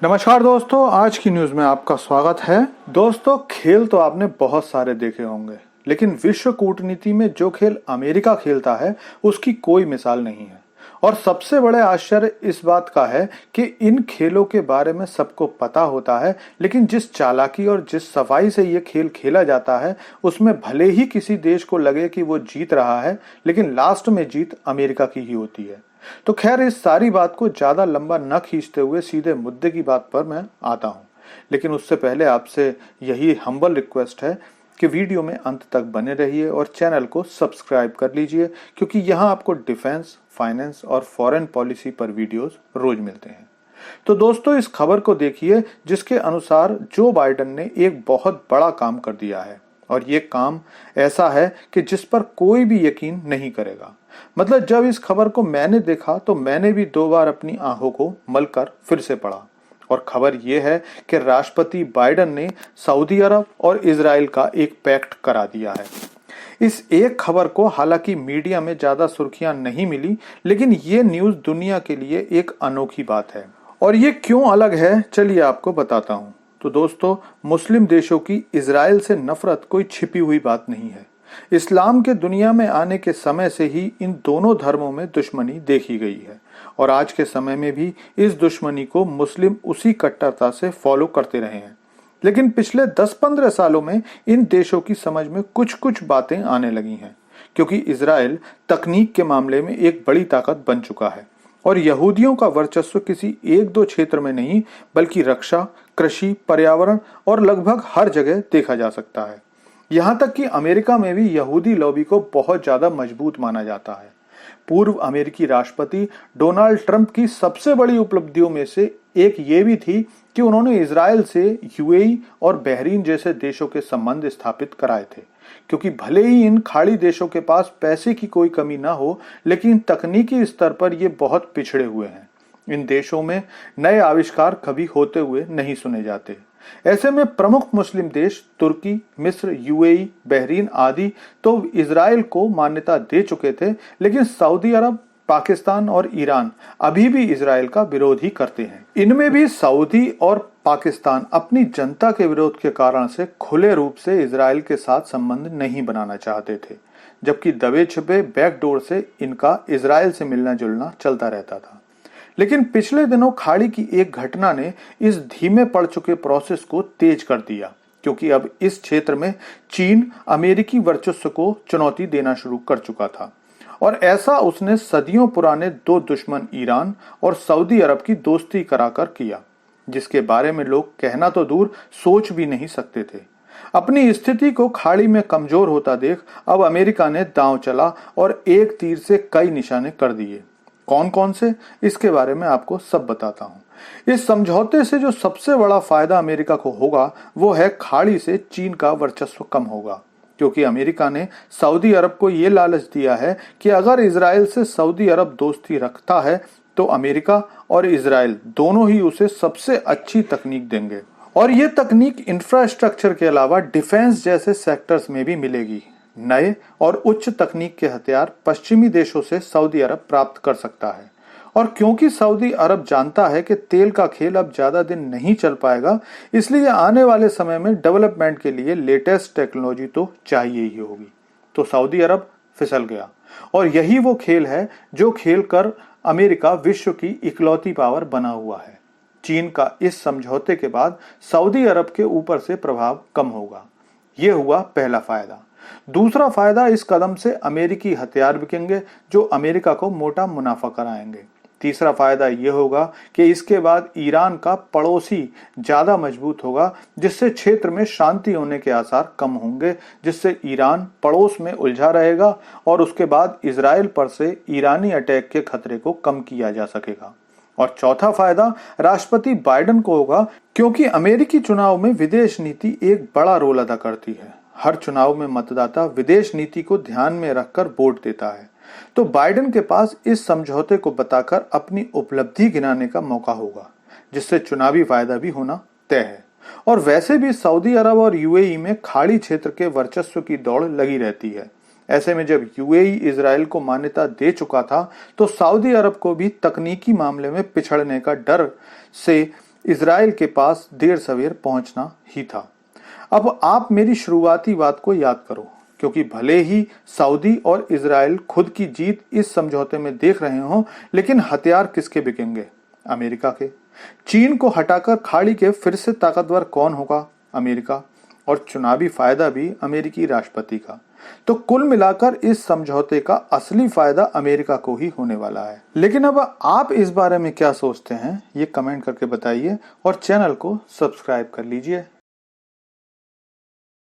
नमस्कार दोस्तों, आज की न्यूज में आपका स्वागत है। दोस्तों, खेल तो आपने बहुत सारे देखे होंगे, लेकिन विश्व कूटनीति में जो खेल अमेरिका खेलता है उसकी कोई मिसाल नहीं है। और सबसे बड़े आश्चर्य इस बात का है कि इन खेलों के बारे में सबको पता होता है, लेकिन जिस चालाकी और जिस सफाई से ये खेल खेला जाता है उसमें भले ही किसी देश को लगे कि वो जीत रहा है, लेकिन लास्ट में जीत अमेरिका की ही होती है। तो खैर, इस सारी बात को ज्यादा लंबा न खींचते हुए सीधे मुद्दे की बात पर मैं आता हूं। लेकिन उससे पहले आपसे यही हम्बल रिक्वेस्ट है कि वीडियो में अंत तक बने रहिए और चैनल को सब्सक्राइब कर लीजिए, क्योंकि यहाँ आपको डिफेंस, फाइनेंस और फॉरेन पॉलिसी पर वीडियोस रोज मिलते हैं। तो दोस्तों, इस खबर को देखिए जिसके अनुसार जो बाइडेन ने एक बहुत बड़ा काम कर दिया है, और ये काम ऐसा है कि जिस पर कोई भी यकीन नहीं करेगा। मतलब जब इस खबर को मैंने देखा तो मैंने भी 2 बार अपनी आंखों को मलकर फिर से पढ़ा। और खबर यह है कि राष्ट्रपति बाइडेन ने सऊदी अरब और इजराइल का एक पैक्ट करा दिया है। इस एक खबर को हालांकि मीडिया में ज्यादा सुर्खियां नहीं मिली, लेकिन ये न्यूज दुनिया के लिए एक अनोखी बात है। और ये क्यों अलग है, चलिए आपको बताता हूं। तो दोस्तों, मुस्लिम देशों की इजराइल से नफरत कोई छिपी हुई बात नहीं है। इस्लाम के दुनिया में आने के समय से ही इन दोनों धर्मों में दुश्मनी देखी गई है, और आज के समय में भी इस दुश्मनी को मुस्लिम उसी कट्टरता से फॉलो करते रहे हैं। लेकिन पिछले 10-15 सालों में इन देशों की समझ में कुछ कुछ बातें आने लगी हैं, क्योंकि इजराइल तकनीक के मामले में एक बड़ी ताकत बन चुका है और यहूदियों का वर्चस्व किसी 1-2 क्षेत्र में नहीं, बल्कि रक्षा, कृषि, पर्यावरण और लगभग हर जगह देखा जा सकता है। यहाँ तक कि अमेरिका में भी यहूदी लॉबी को बहुत ज्यादा मजबूत माना जाता है। पूर्व अमेरिकी राष्ट्रपति डोनाल्ड ट्रंप की सबसे बड़ी उपलब्धियों में से एक ये भी थी कि उन्होंने इजराइल से यूएई और बहरीन जैसे देशों के संबंध स्थापित कराए थे, क्योंकि भले ही इन खाड़ी देशों के पास पैसे की कोई कमी ना हो, लेकिन तकनीकी स्तर पर ये बहुत पिछड़े हुए हैं। इन देशों में नए आविष्कार कभी होते हुए नहीं सुने जाते। ऐसे में प्रमुख मुस्लिम देश तुर्की, मिस्र, यूएई, बहरीन आदि तो इजराइल को मान्यता दे चुके थे, लेकिन सऊदी अरब, पाकिस्तान और ईरान अभी भी इजराइल का विरोध ही करते हैं। इनमें भी सऊदी और पाकिस्तान अपनी जनता के विरोध के कारण से खुले रूप से इजराइल के साथ संबंध नहीं बनाना चाहते थे, जबकि दबे छिपे बैकडोर से इनका इजराइल से मिलना जुलना चलता रहता था। लेकिन पिछले दिनों खाड़ी की एक घटना ने इस धीमे पड़ चुके प्रोसेस को तेज कर दिया, क्योंकि अब इस क्षेत्र में चीन अमेरिकी वर्चस्व को चुनौती देना शुरू कर चुका था। और ऐसा उसने सदियों पुराने 2 दुश्मन ईरान और सऊदी अरब की दोस्ती कराकर किया, जिसके बारे में लोग कहना तो दूर सोच भी नहीं सकते थे। अपनी स्थिति को खाड़ी में कमजोर होता देख अब अमेरिका ने दांव चला और एक तीर से कई निशाने कर दिए। कौन कौन से, इसके बारे में आपको सब बताता हूं। इस समझौते से जो सबसे बड़ा फायदा अमेरिका को होगा वो है खाड़ी से चीन का वर्चस्व कम होगा, क्योंकि अमेरिका ने सऊदी अरब को ये लालच दिया है कि अगर इजराइल से सऊदी अरब दोस्ती रखता है तो अमेरिका और इजराइल दोनों ही उसे सबसे अच्छी तकनीक देंगे, और ये तकनीक इंफ्रास्ट्रक्चर के अलावा डिफेंस जैसे सेक्टर्स में भी मिलेगी। नए और उच्च तकनीक के हथियार पश्चिमी देशों से सऊदी अरब प्राप्त कर सकता है। और क्योंकि सऊदी अरब जानता है कि तेल का खेल अब ज्यादा दिन नहीं चल पाएगा, इसलिए आने वाले समय में डेवलपमेंट के लिए लेटेस्ट टेक्नोलॉजी तो चाहिए ही होगी। तो सऊदी अरब फिसल गया, और यही वो खेल है जो खेल कर अमेरिका विश्व की इकलौती पावर बना हुआ है। चीन का इस समझौते के बाद सऊदी अरब के ऊपर से प्रभाव कम होगा। यह हुआ पहला फायदा। दूसरा फायदा, इस कदम से अमेरिकी हथियार बिकेंगे जो अमेरिका को मोटा मुनाफा कराएंगे। तीसरा फायदा यह होगा कि इसके बाद ईरान का पड़ोसी ज्यादा मजबूत होगा, जिससे क्षेत्र में शांति होने के आसार कम होंगे, जिससे ईरान पड़ोस में उलझा रहेगा और उसके बाद इजराइल पर से ईरानी अटैक के खतरे को कम किया जा सकेगा। और चौथा फायदा राष्ट्रपति बाइडेन को होगा, क्योंकि अमेरिकी चुनाव में विदेश नीति एक बड़ा रोल अदा करती है। हर चुनाव में मतदाता विदेश नीति को ध्यान में रखकर वोट देता है, तो बाइडेन के पास इस समझौते को बताकर अपनी उपलब्धि गिनाने का मौका होगा, जिससे चुनावी फायदा भी होना तय है। और वैसे भी सऊदी अरब और यूएई में खाड़ी क्षेत्र के वर्चस्व की दौड़ लगी रहती है। ऐसे में जब यूएई इजराइल को मान्यता दे चुका था, तो सऊदी अरब को भी तकनीकी मामले में पिछड़ने का डर से इजराइल के पास देर सवेर पहुंचना ही था। अब आप मेरी शुरुआती बात को याद करो, क्योंकि भले ही सऊदी और इजराइल खुद की जीत इस समझौते में देख रहे हों, लेकिन हथियार किसके बिकेंगे? अमेरिका के। चीन को हटाकर खाड़ी के फिर से ताकतवर कौन होगा? अमेरिका। और चुनावी फायदा भी अमेरिकी राष्ट्रपति का। तो कुल मिलाकर इस समझौते का असली फायदा अमेरिका को ही होने वाला है। लेकिन अब आप इस बारे में क्या सोचते हैं, ये कमेंट करके बताइए और चैनल को सब्सक्राइब कर लीजिए।